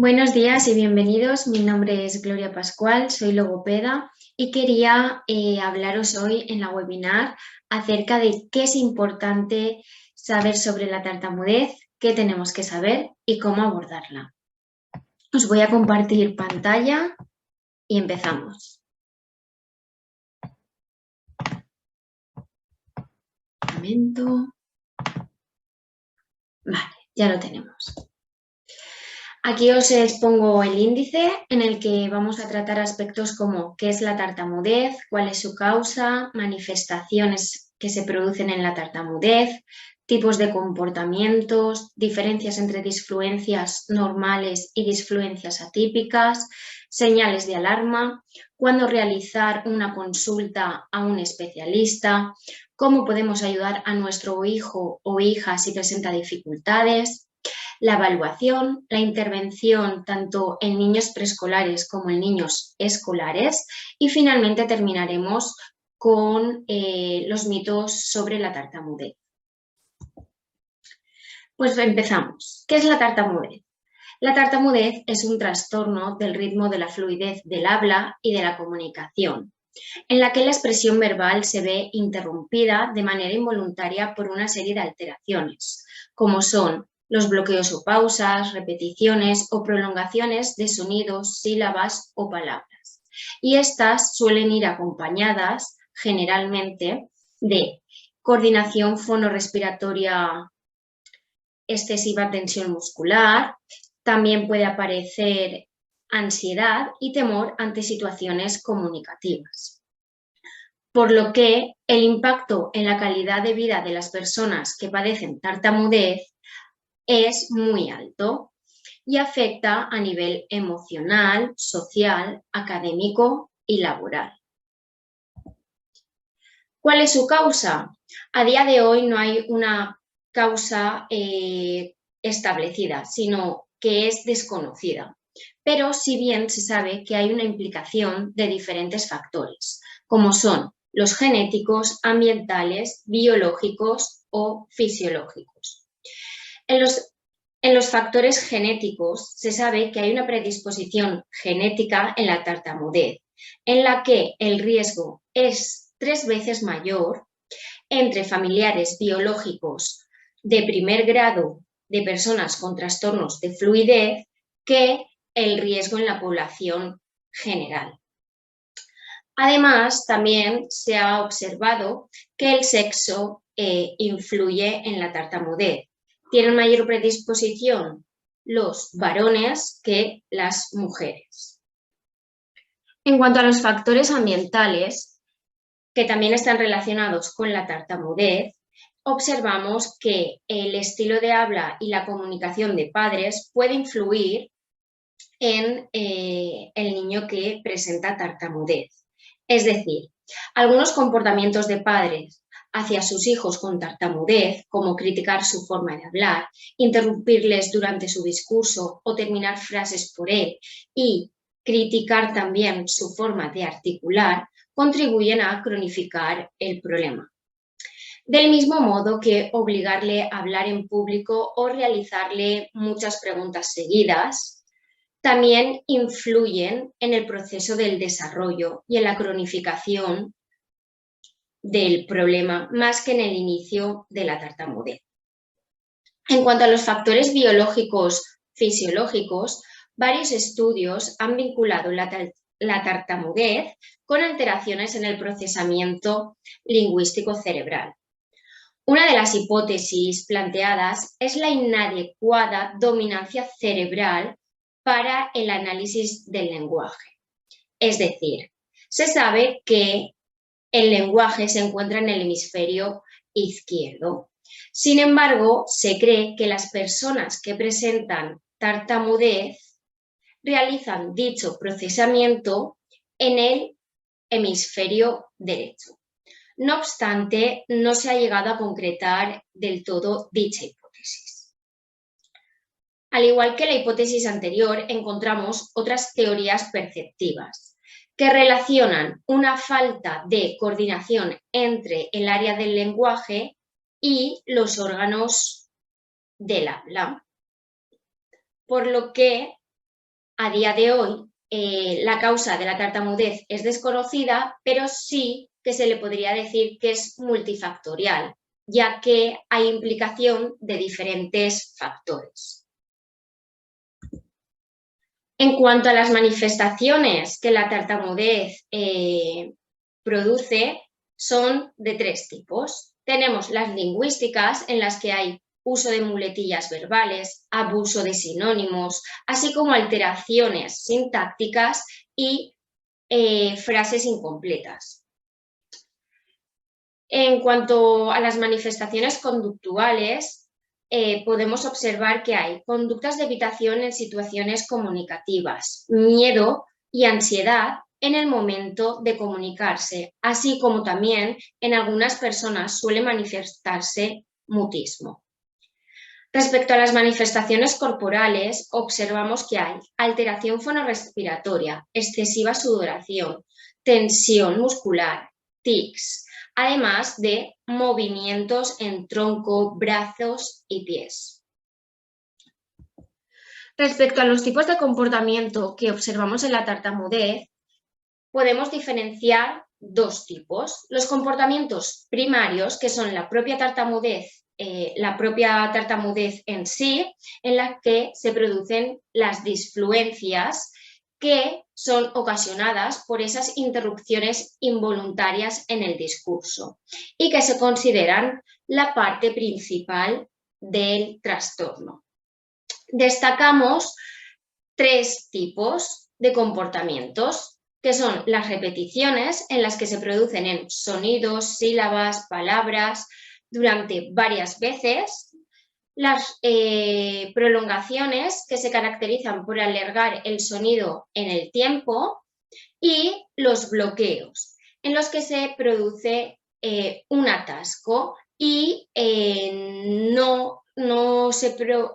Buenos días y bienvenidos. Mi nombre es Gloria Pascual, soy logopeda y quería hablaros hoy en la webinar acerca de qué es importante saber sobre la tartamudez, qué tenemos que saber y cómo abordarla. Os voy a compartir pantalla y empezamos. Un momento. Vale, ya lo tenemos. Aquí os expongo el índice en el que vamos a tratar aspectos como qué es la tartamudez, cuál es su causa, manifestaciones que se producen en la tartamudez, tipos de comportamientos, diferencias entre disfluencias normales y disfluencias atípicas, señales de alarma, cuándo realizar una consulta a un especialista, cómo podemos ayudar a nuestro hijo o hija si presenta dificultades, la evaluación, la intervención tanto en niños preescolares como en niños escolares y finalmente terminaremos con los mitos sobre la tartamudez. Pues empezamos. ¿Qué es la tartamudez? La tartamudez es un trastorno del ritmo de la fluidez del habla y de la comunicación, en la que la expresión verbal se ve interrumpida de manera involuntaria por una serie de alteraciones, como son los bloqueos o pausas, repeticiones o prolongaciones de sonidos, sílabas o palabras. Y estas suelen ir acompañadas generalmente de coordinación fonorrespiratoria excesiva, tensión muscular, también puede aparecer ansiedad y temor ante situaciones comunicativas. Por lo que el impacto en la calidad de vida de las personas que padecen tartamudez es muy alto y afecta a nivel emocional, social, académico y laboral. ¿Cuál es su causa? A día de hoy no hay una causa establecida, sino que es desconocida. Pero si bien se sabe que hay una implicación de diferentes factores, como son los genéticos, ambientales, biológicos o fisiológicos. En los factores genéticos se sabe que hay una predisposición genética en la tartamudez, en la que el riesgo es 3 veces mayor entre familiares biológicos de primer grado de personas con trastornos de fluidez que el riesgo en la población general. Además, también se ha observado que el sexo influye en la tartamudez. Tienen mayor predisposición los varones que las mujeres. En cuanto a los factores ambientales, que también están relacionados con la tartamudez, observamos que el estilo de habla y la comunicación de padres puede influir en el niño que presenta tartamudez. Es decir, algunos comportamientos de padres hacia sus hijos con tartamudez, como criticar su forma de hablar, interrumpirles durante su discurso o terminar frases por él y criticar también su forma de articular, contribuyen a cronificar el problema. Del mismo modo que obligarle a hablar en público o realizarle muchas preguntas seguidas, también influyen en el proceso del desarrollo y en la cronificación del problema, más que en el inicio de la tartamudez. En cuanto a los factores biológicos fisiológicos, varios estudios han vinculado la tartamudez con alteraciones en el procesamiento lingüístico cerebral. Una de las hipótesis planteadas es la inadecuada dominancia cerebral para el análisis del lenguaje. Es decir, se sabe que el lenguaje se encuentra en el hemisferio izquierdo. Sin embargo, se cree que las personas que presentan tartamudez realizan dicho procesamiento en el hemisferio derecho. No obstante, no se ha llegado a concretar del todo dicha hipótesis. Al igual que la hipótesis anterior, encontramos otras teorías perceptivas que relacionan una falta de coordinación entre el área del lenguaje y los órganos del habla, por lo que A día de hoy, la causa de la tartamudez es desconocida, pero sí que se le podría decir que es multifactorial, ya que hay implicación de diferentes factores. En cuanto a las manifestaciones que la tartamudez produce, son de tres tipos. Tenemos las lingüísticas, en las que hay uso de muletillas verbales, abuso de sinónimos, así como alteraciones sintácticas y frases incompletas. En cuanto a las manifestaciones conductuales, podemos observar que hay conductas de evitación en situaciones comunicativas, miedo y ansiedad en el momento de comunicarse, así como también en algunas personas suele manifestarse mutismo. Respecto a las manifestaciones corporales, observamos que hay alteración fonorrespiratoria, excesiva sudoración, tensión muscular, tics, además de movimientos en tronco, brazos y pies. Respecto a los tipos de comportamiento que observamos en la tartamudez, podemos diferenciar dos tipos. Los comportamientos primarios, que son la propia tartamudez en sí, en la que se producen las disfluencias que son ocasionadas por esas interrupciones involuntarias en el discurso y que se consideran la parte principal del trastorno. Destacamos tres tipos de comportamientos, que son las repeticiones, en las que se producen en sonidos, sílabas, palabras, durante varias veces, las prolongaciones, que se caracterizan por alargar el sonido en el tiempo, y los bloqueos, en los que se produce un atasco y no sale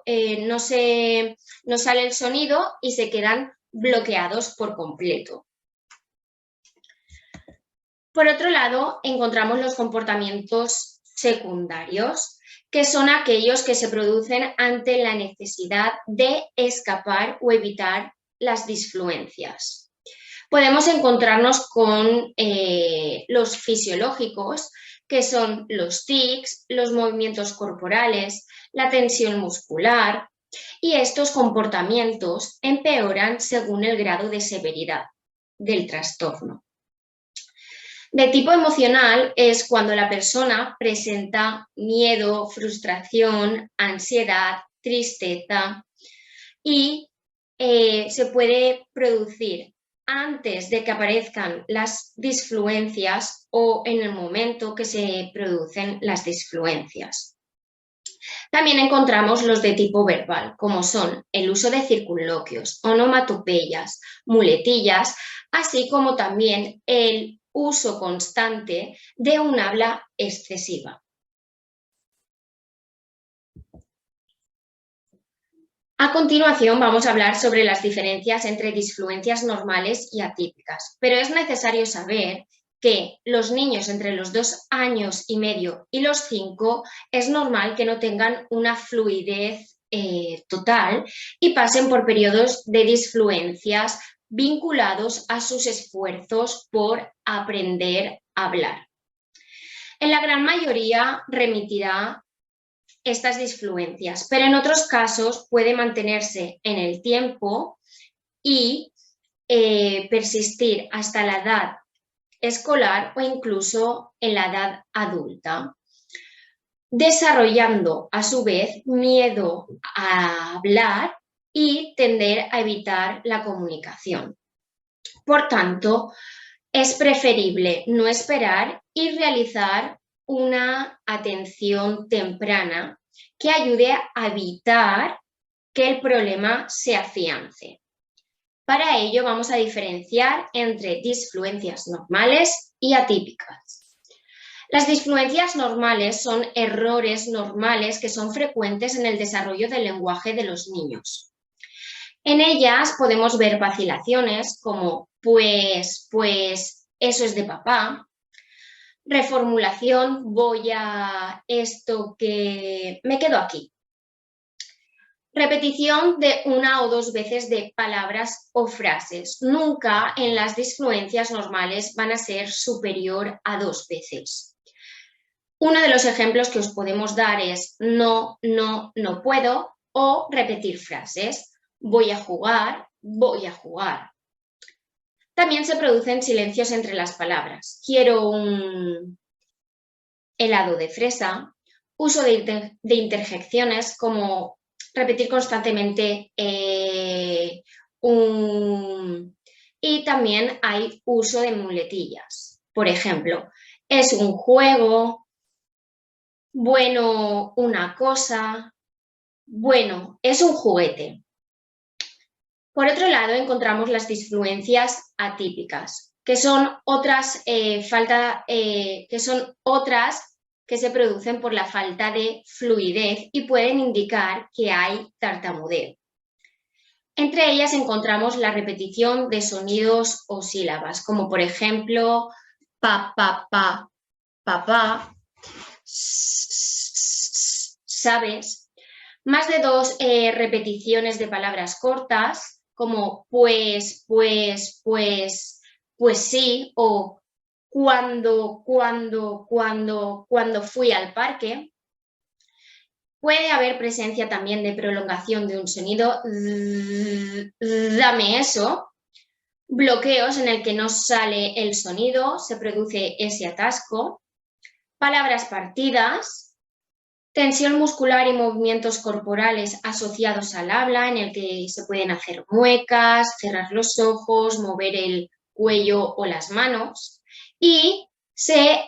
el sonido y se quedan bloqueados por completo. Por otro lado, encontramos los comportamientos secundarios, que son aquellos que se producen ante la necesidad de escapar o evitar las disfluencias. Podemos encontrarnos con los fisiológicos, que son los tics, los movimientos corporales, la tensión muscular, y estos comportamientos empeoran según el grado de severidad del trastorno. De tipo emocional es cuando la persona presenta miedo, frustración, ansiedad, tristeza y se puede producir antes de que aparezcan las disfluencias o en el momento que se producen las disfluencias. También encontramos los de tipo verbal, como son el uso de circunloquios, onomatopeyas, muletillas, así como también el uso constante de un habla excesiva. A continuación vamos a hablar sobre las diferencias entre disfluencias normales y atípicas, pero es necesario saber que los niños entre los 2 años y medio y los 5 es normal que no tengan una fluidez total y pasen por periodos de disfluencias vinculados a sus esfuerzos por aprender a hablar. En la gran mayoría remitirá estas disfluencias, pero en otros casos puede mantenerse en el tiempo y persistir hasta la edad escolar o incluso en la edad adulta, desarrollando a su vez miedo a hablar y tender a evitar la comunicación. Por tanto, es preferible no esperar y realizar una atención temprana que ayude a evitar que el problema se afiance. Para ello vamos a diferenciar entre disfluencias normales y atípicas. Las disfluencias normales son errores normales que son frecuentes en el desarrollo del lenguaje de los niños. En ellas podemos ver vacilaciones como pues, eso es de papá, reformulación, voy a esto que me quedo aquí. Repetición de una o dos veces de palabras o frases. Nunca en las disfluencias normales van a ser superior a 2 veces. Uno de los ejemplos que os podemos dar es no, no, no puedo, o repetir frases. Voy a jugar, voy a jugar. También se producen silencios entre las palabras. Quiero un helado de fresa. Uso de interjecciones como repetir constantemente y también hay uso de muletillas. Por ejemplo, es un juego, bueno, una cosa, bueno, es un juguete. Por otro lado, encontramos las disfluencias atípicas, que son otras que se producen por la falta de fluidez y pueden indicar que hay tartamudeo. Entre ellas encontramos la repetición de sonidos o sílabas, como por ejemplo pa, pa, pa, papá, ¿sabes? Más de 2 repeticiones de palabras cortas, como pues sí, o cuando fui al parque. Puede haber presencia también de prolongación de un sonido, dame eso, bloqueos en el que no sale el sonido, se produce ese atasco, palabras partidas, tensión muscular y movimientos corporales asociados al habla, en el que se pueden hacer muecas, cerrar los ojos, mover el cuello o las manos, y se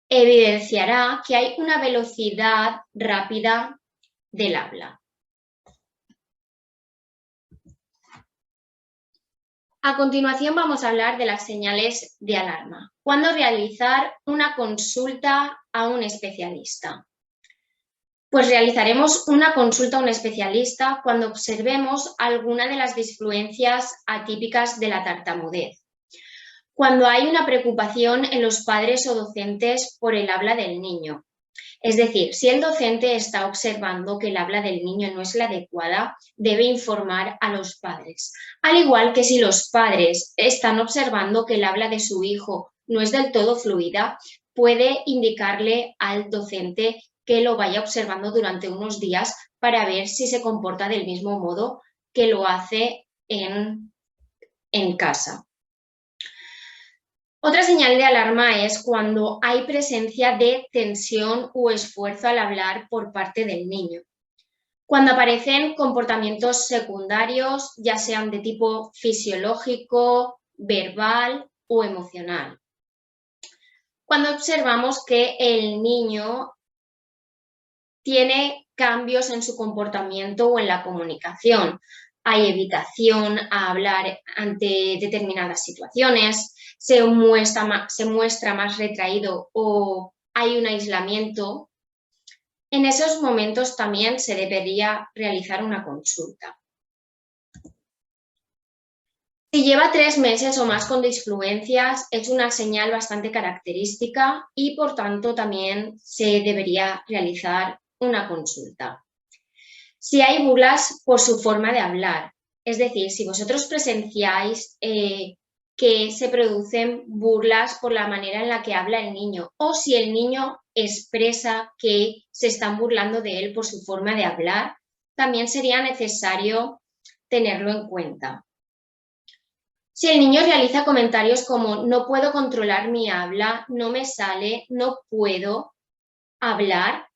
evidenciará que hay una velocidad rápida del habla. A continuación vamos a hablar de las señales de alarma. ¿Cuándo realizar una consulta a un especialista? Pues realizaremos una consulta a un especialista cuando observemos alguna de las disfluencias atípicas de la tartamudez. Cuando hay una preocupación en los padres o docentes por el habla del niño. Es decir, si el docente está observando que el habla del niño no es la adecuada, debe informar a los padres. Al igual que si los padres están observando que el habla de su hijo no es del todo fluida, puede indicarle al docente que lo vaya observando durante unos días para ver si se comporta del mismo modo que lo hace en casa. Otra señal de alarma es cuando hay presencia de tensión o esfuerzo al hablar por parte del niño. Cuando aparecen comportamientos secundarios, ya sean de tipo fisiológico, verbal o emocional. Cuando observamos que el niño tiene cambios en su comportamiento o en la comunicación. Hay evitación a hablar ante determinadas situaciones, se muestra más retraído o hay un aislamiento. En esos momentos también se debería realizar una consulta. Si lleva 3 meses o más con disfluencias, es una señal bastante característica y, por tanto, también se debería realizar una consulta. Si hay burlas por su forma de hablar, es decir, si vosotros presenciáis que se producen burlas por la manera en la que habla el niño o si el niño expresa que se están burlando de él por su forma de hablar, también sería necesario tenerlo en cuenta. Si el niño realiza comentarios como no puedo controlar mi habla, no me sale, no puedo hablar,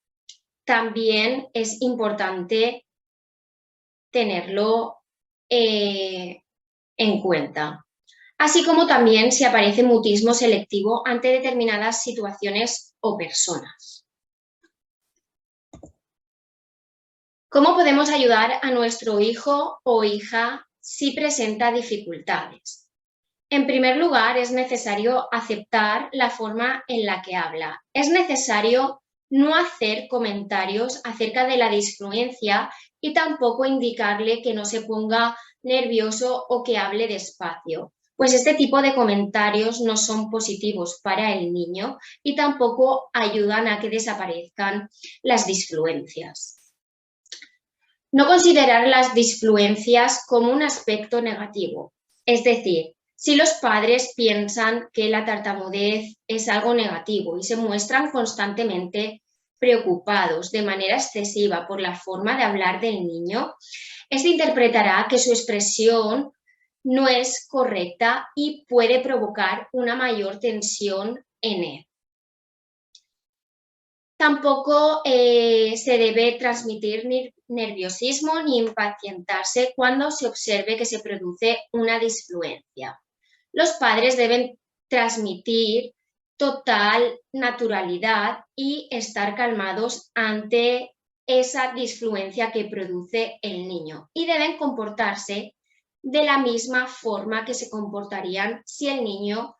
también es importante tenerlo en cuenta. Así como también si aparece mutismo selectivo ante determinadas situaciones o personas. ¿Cómo podemos ayudar a nuestro hijo o hija si presenta dificultades? En primer lugar, es necesario aceptar la forma en la que habla. Es necesario no hacer comentarios acerca de la disfluencia y tampoco indicarle que no se ponga nervioso o que hable despacio, pues este tipo de comentarios no son positivos para el niño y tampoco ayudan a que desaparezcan las disfluencias. No considerar las disfluencias como un aspecto negativo. Es decir, si los padres piensan que la tartamudez es algo negativo y se muestran constantemente preocupados de manera excesiva por la forma de hablar del niño, este interpretará que su expresión no es correcta y puede provocar una mayor tensión en él. Tampoco se debe transmitir ni nerviosismo ni impacientarse cuando se observe que se produce una disfluencia. Los padres deben transmitir total naturalidad y estar calmados ante esa disfluencia que produce el niño y deben comportarse de la misma forma que se comportarían si el niño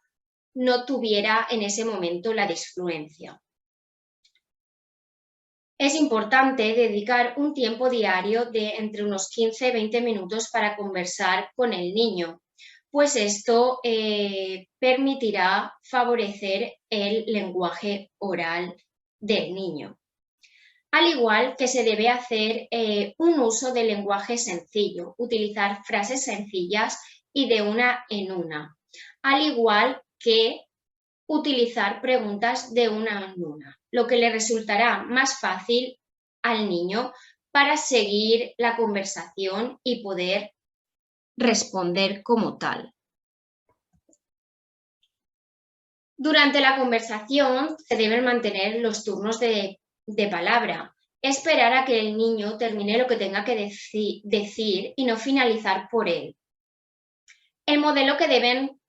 no tuviera en ese momento la disfluencia. Es importante dedicar un tiempo diario de entre unos 15 y 20 minutos para conversar con el niño, pues esto permitirá favorecer el lenguaje oral del niño. Al igual que se debe hacer un uso del lenguaje sencillo, utilizar frases sencillas y de una en una, al igual que utilizar preguntas de una en una, lo que le resultará más fácil al niño para seguir la conversación y poder responder como tal. Durante la conversación se deben mantener los turnos de palabra, esperar a que el niño termine lo que tenga que decir y no finalizar por él. El modelo que deben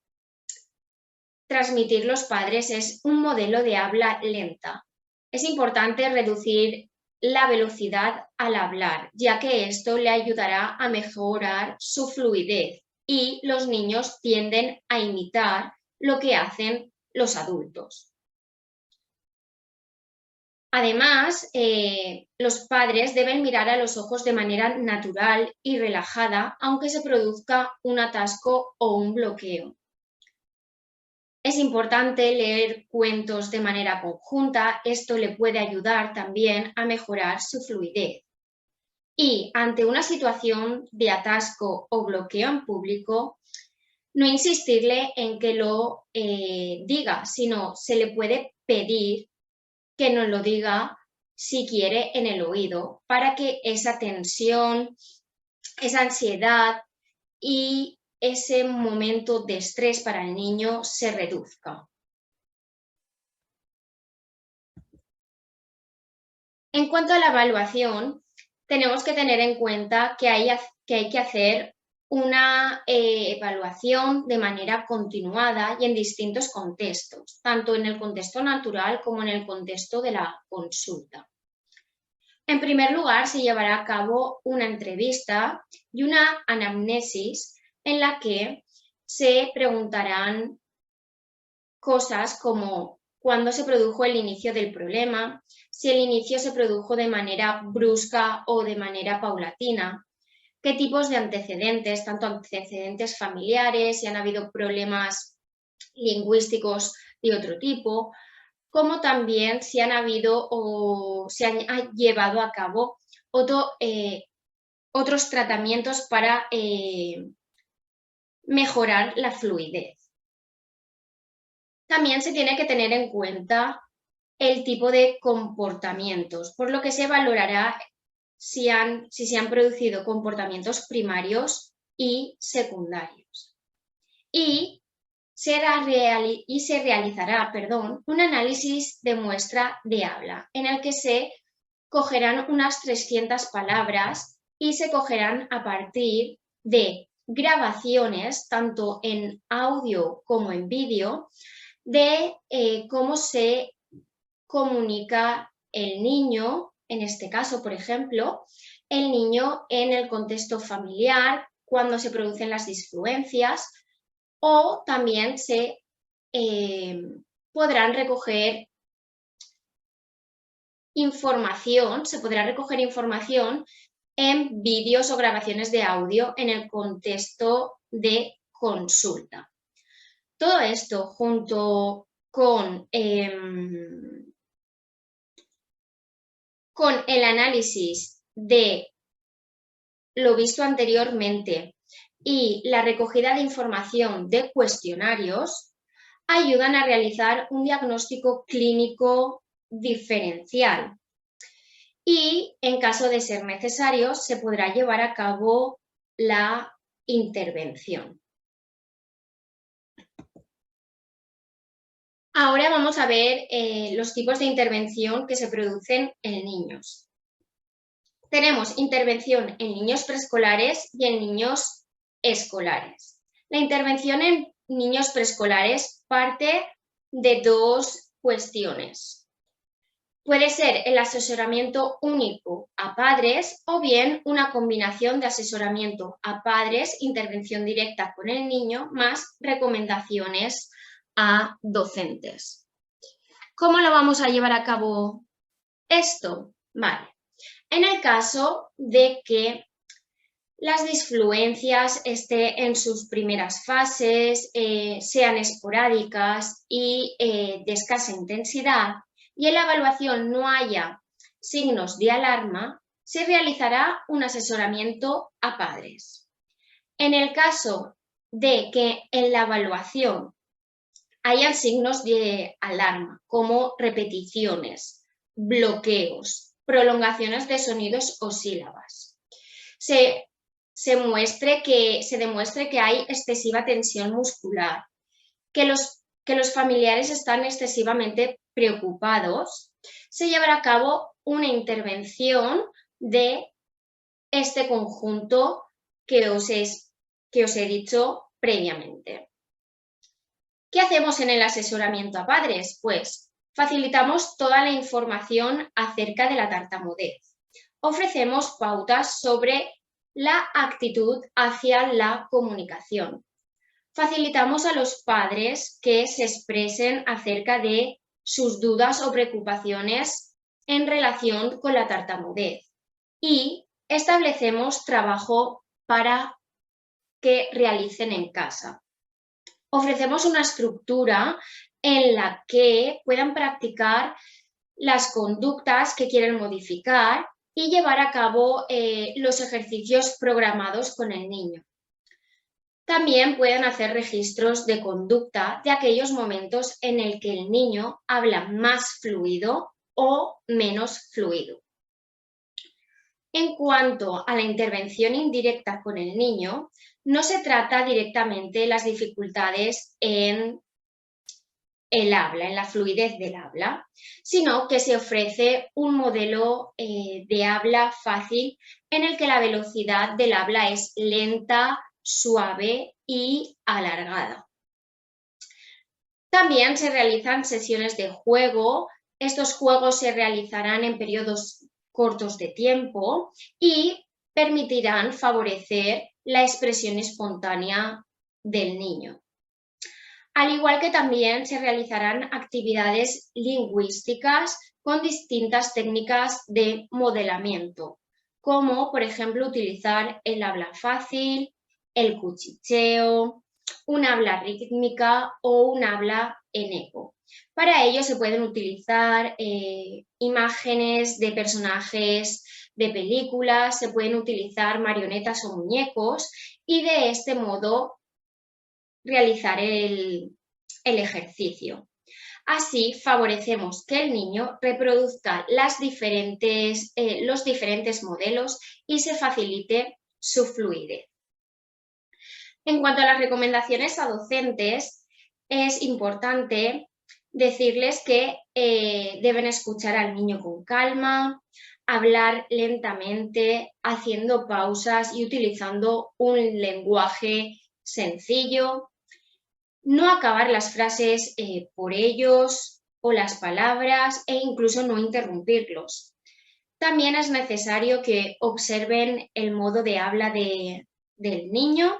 transmitir los padres es un modelo de habla lenta. Es importante reducir la velocidad al hablar, ya que esto le ayudará a mejorar su fluidez y los niños tienden a imitar lo que hacen los adultos. Además, los padres deben mirar a los ojos de manera natural y relajada, aunque se produzca un atasco o un bloqueo. Es importante leer cuentos de manera conjunta, esto le puede ayudar también a mejorar su fluidez. Y ante una situación de atasco o bloqueo en público, no insistirle en que lo diga, sino se le puede pedir que nos lo diga si quiere en el oído, para que esa tensión, esa ansiedad y ese momento de estrés para el niño se reduzca. En cuanto a la evaluación, tenemos que tener en cuenta que hay que hacer una evaluación de manera continuada y en distintos contextos, tanto en el contexto natural como en el contexto de la consulta. En primer lugar, se llevará a cabo una entrevista y una anamnesis en la que se preguntarán cosas como cuándo se produjo el inicio del problema, si el inicio se produjo de manera brusca o de manera paulatina, qué tipos de antecedentes, tanto antecedentes familiares, si han habido problemas lingüísticos de otro tipo, como también si han habido o se han llevado a cabo otros tratamientos para mejorar la fluidez. También se tiene que tener en cuenta el tipo de comportamientos, por lo que se valorará si se han producido comportamientos primarios y secundarios. Y se realizará un análisis de muestra de habla, en el que se cogerán unas 300 palabras y se cogerán a partir de grabaciones, tanto en audio como en vídeo, de cómo se comunica el niño, en este caso, por ejemplo, el niño en el contexto familiar, cuando se producen las disfluencias, o también se podrán recoger información, se podrá recoger información en vídeos o grabaciones de audio en el contexto de consulta. Todo esto junto con el análisis de lo visto anteriormente y la recogida de información de cuestionarios ayudan a realizar un diagnóstico clínico diferencial y, en caso de ser necesario, se podrá llevar a cabo la intervención. Ahora vamos a ver los tipos de intervención que se producen en niños. Tenemos intervención en niños preescolares y en niños escolares. La intervención en niños preescolares parte de dos cuestiones. Puede ser el asesoramiento único a padres o bien una combinación de asesoramiento a padres, intervención directa con el niño, más recomendaciones a docentes. ¿Cómo lo vamos a llevar a cabo esto? Vale. En el caso de que las disfluencias estén en sus primeras fases, sean esporádicas y de escasa intensidad, y en la evaluación no haya signos de alarma, se realizará un asesoramiento a padres. En el caso de que en la evaluación hayan signos de alarma, como repeticiones, bloqueos, prolongaciones de sonidos o sílabas, se demuestre que hay excesiva tensión muscular, que los familiares están excesivamente preocupados, se llevará a cabo una intervención de este conjunto que os he dicho previamente. ¿Qué hacemos en el asesoramiento a padres? Pues facilitamos toda la información acerca de la tartamudez. Ofrecemos pautas sobre la actitud hacia la comunicación. Facilitamos a los padres que se expresen acerca de sus dudas o preocupaciones en relación con la tartamudez y establecemos trabajo para que realicen en casa. Ofrecemos una estructura en la que puedan practicar las conductas que quieren modificar y llevar a cabo los ejercicios programados con el niño. También pueden hacer registros de conducta de aquellos momentos en el que el niño habla más fluido o menos fluido. En cuanto a la intervención indirecta con el niño, no se trata directamente de las dificultades en el habla, en la fluidez del habla, sino que se ofrece un modelo de habla fácil en el que la velocidad del habla es lenta, suave y alargada. También se realizan sesiones de juego. Estos juegos se realizarán en periodos cortos de tiempo y permitirán favorecer la expresión espontánea del niño. Al igual que también se realizarán actividades lingüísticas con distintas técnicas de modelamiento, como por ejemplo utilizar el habla fácil, el cuchicheo, un habla rítmica o un habla en eco. Para ello se pueden utilizar imágenes de personajes de películas, se pueden utilizar marionetas o muñecos y de este modo realizar el ejercicio. Así favorecemos que el niño reproduzca los diferentes modelos y se facilite su fluidez. En cuanto a las recomendaciones a docentes, es importante decirles que deben escuchar al niño con calma, hablar lentamente, haciendo pausas y utilizando un lenguaje sencillo. No acabar las frases por ellos o las palabras e incluso no interrumpirlos. También es necesario que observen el modo de habla del niño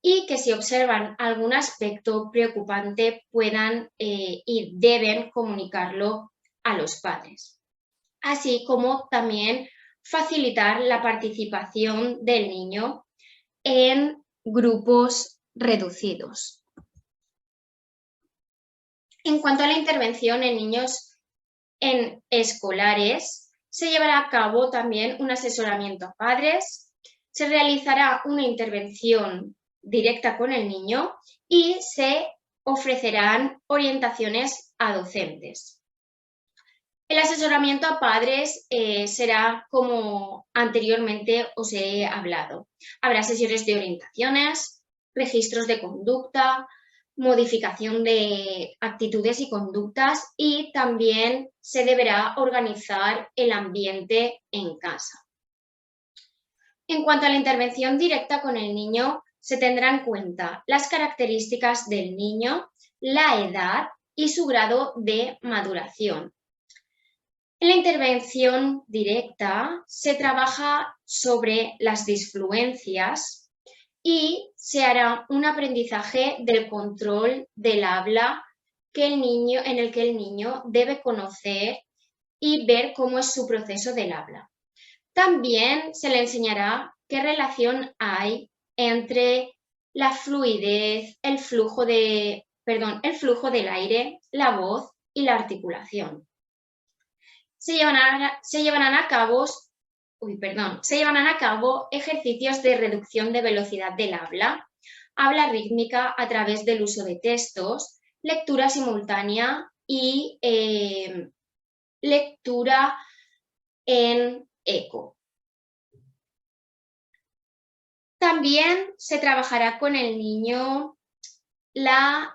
y que si observan algún aspecto preocupante puedan y deben comunicarlo a los padres. Así como también facilitar la participación del niño en grupos reducidos. En cuanto a la intervención en niños escolares, se llevará a cabo también un asesoramiento a padres, se realizará una intervención directa con el niño y se ofrecerán orientaciones a docentes. El asesoramiento a padres será como anteriormente os he hablado. Habrá sesiones de orientaciones, registros de conducta, modificación de actitudes y conductas y también se deberá organizar el ambiente en casa. En cuanto a la intervención directa con el niño, se tendrán en cuenta las características del niño, la edad y su grado de maduración. En la intervención directa se trabaja sobre las disfluencias y se hará un aprendizaje del control del habla en el que el niño debe conocer y ver cómo es su proceso del habla. También se le enseñará qué relación hay entre la fluidez, el flujo del aire, la voz y la articulación. Se llevarán a cabo ejercicios de reducción de velocidad del habla rítmica a través del uso de textos, lectura simultánea y lectura en eco. También se trabajará con el niño las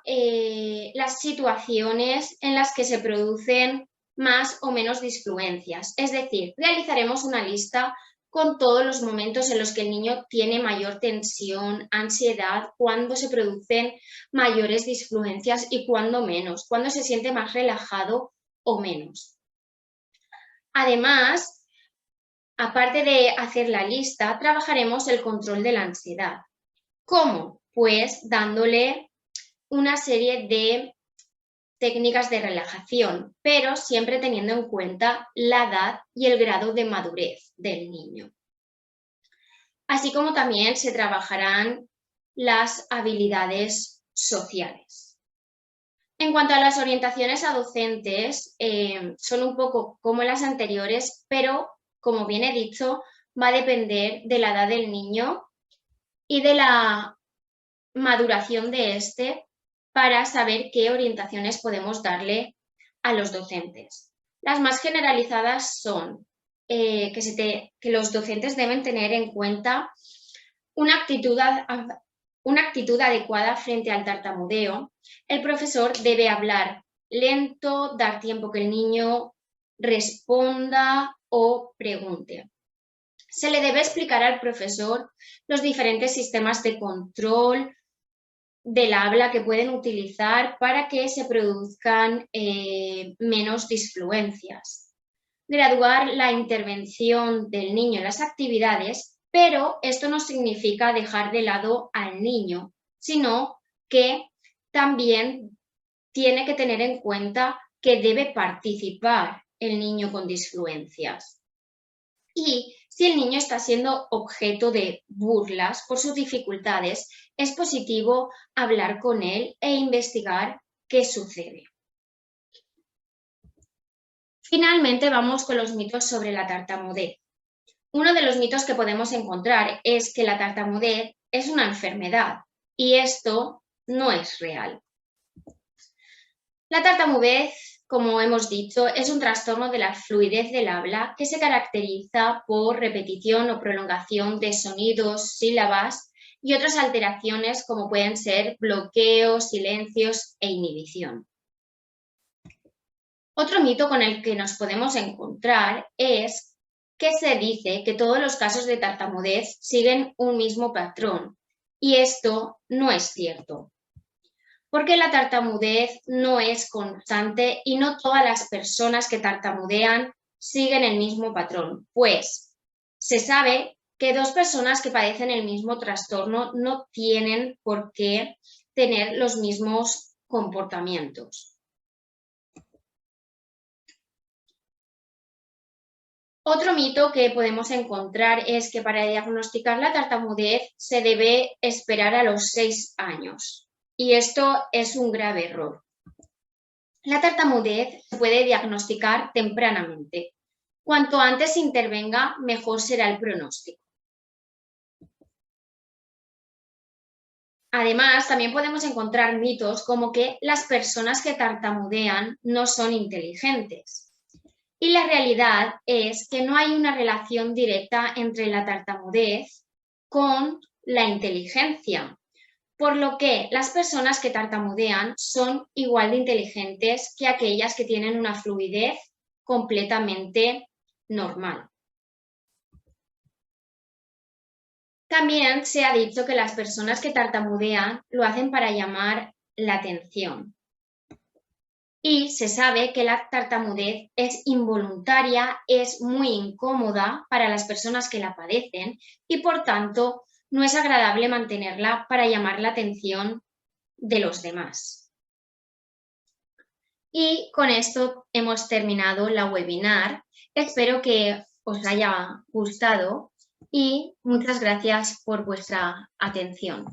situaciones en las que se producen más o menos disfluencias. Es decir, realizaremos una lista con todos los momentos en los que el niño tiene mayor tensión, ansiedad, cuándo se producen mayores disfluencias y cuándo menos, cuándo se siente más relajado o menos. Además, aparte de hacer la lista, trabajaremos el control de la ansiedad. ¿Cómo? Pues dándole una serie de técnicas de relajación, pero siempre teniendo en cuenta la edad y el grado de madurez del niño. Así como también se trabajarán las habilidades sociales. En cuanto a las orientaciones a docentes, son un poco como las anteriores, pero como bien he dicho, va a depender de la edad del niño y de la maduración de este para saber qué orientaciones podemos darle a los docentes. Las más generalizadas son que los docentes deben tener en cuenta una actitud adecuada frente al tartamudeo. El profesor debe hablar lento, dar tiempo que el niño responda o pregunte. Se le debe explicar al profesor los diferentes sistemas de control del habla que pueden utilizar para que se produzcan menos disfluencias. Graduar la intervención del niño en las actividades, pero esto no significa dejar de lado al niño, sino que también tiene que tener en cuenta que debe participar el niño con disfluencias. Y si el niño está siendo objeto de burlas por sus dificultades, es positivo hablar con él e investigar qué sucede. Finalmente vamos con los mitos sobre la tartamudez. Uno de los mitos que podemos encontrar es que la tartamudez es una enfermedad y esto no es real. La tartamudez, como hemos dicho, es un trastorno de la fluidez del habla que se caracteriza por repetición o prolongación de sonidos, sílabas y otras alteraciones como pueden ser bloqueos, silencios e inhibición. Otro mito con el que nos podemos encontrar es que se dice que todos los casos de tartamudez siguen un mismo patrón y esto no es cierto. Porque la tartamudez no es constante y no todas las personas que tartamudean siguen el mismo patrón, pues se sabe que dos personas que padecen el mismo trastorno no tienen por qué tener los mismos comportamientos. Otro mito que podemos encontrar es que para diagnosticar la tartamudez se debe esperar a los 6 años. Y esto es un grave error. La tartamudez se puede diagnosticar tempranamente. Cuanto antes se intervenga, mejor será el pronóstico. Además, también podemos encontrar mitos como que las personas que tartamudean no son inteligentes. Y la realidad es que no hay una relación directa entre la tartamudez con la inteligencia, por lo que las personas que tartamudean son igual de inteligentes que aquellas que tienen una fluidez completamente normal. También se ha dicho que las personas que tartamudean lo hacen para llamar la atención. Y se sabe que la tartamudez es involuntaria, es muy incómoda para las personas que la padecen y por tanto no es agradable mantenerla para llamar la atención de los demás. Y con esto hemos terminado la webinar. Espero que os haya gustado y muchas gracias por vuestra atención.